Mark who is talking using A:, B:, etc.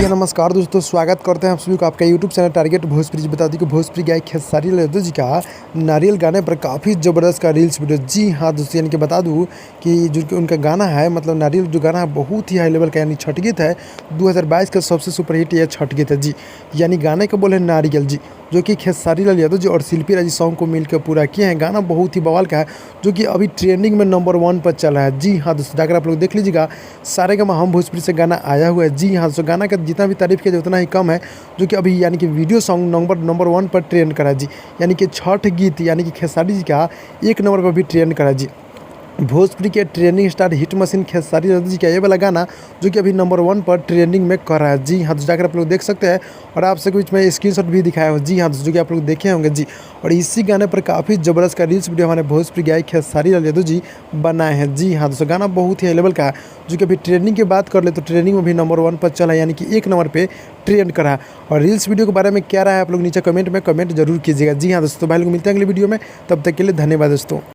A: हाँ, नमस्कार दोस्तों, स्वागत करते हैं आप सभी को आपका यूट्यूब चैनल टारगेट भोजपुरी जी। बता दी कि भोजपुरी गायक खेसारी लाल यादव जी का नारियल गाने पर काफ़ी ज़बरदस्त का रील्स वीडियो। जी हाँ दोस्तों, यानी कि बता दूँ कि जो कि उनका गाना है, मतलब नारियल जो गाना है बहुत ही हाई लेवल का, यानी छठ गीत है। 2022 का सबसे सुपर हिट यह छठ गीत है जी। यानी गाने का बोल है नारियल जी, जो कि खेसारी लाल यादव जी और शिल्पी राज जी सॉन्ग को मिलकर पूरा किए हैं। गाना बहुत ही बवाल का है, जो कि अभी ट्रेंडिंग में नंबर 1 पर चला है। जी हाँ दोस्तों, जाकर आप लोग देख लीजिएगा, सारेगामा हम भोजपुरी से गाना आया हुआ है। जी हाँ दोस्तों, गाना का जितना भी तारीफ़ किया जाए उतना ही कम है, जो कि अभी यानी कि वीडियो सॉन्ग नंबर 1 पर ट्रेंड करा जी। यानी कि छठ गीत यानी कि खेसारी जी का 1 नंबर पर भी ट्रेंड करा जी। भोजपुरी के trending star hit machine Khesari Lal ji का ये वाला गाना, जो कि अभी नंबर 1 पर ट्रेंडिंग में कर रहा है। जी हाँ, तो जाकर आप लोग देख सकते हैं, और आपसे कुछ मैं स्क्रीनशॉट भी दिखाया हूँ। जी हाँ, जो कि आप लोग देखे होंगे जी। और इसी गाने पर काफ़ी ज़बरदस्त का रील्स वीडियो हमारे भोजपुरी गायक खेसारी लाल यादव जी बनाए हैं। जी हाँ दोस्तों, गाना बहुत ही हाई लेवल का है, जो कि अभी ट्रेंडिंग की बात कर ले तो ट्रेंडिंग में भी नंबर 1 पर चला है, यानी कि 1 नंबर पर ट्रेंड करा है। और रील्स वीडियो के बारे में क्या रहा है आप लोग नीचे कमेंट में कमेंट जरूर कीजिएगा। जी हाँ दोस्तों, भाई लोग मिलते हैं अगले वीडियो में, तब तक के लिए धन्यवाद दोस्तों।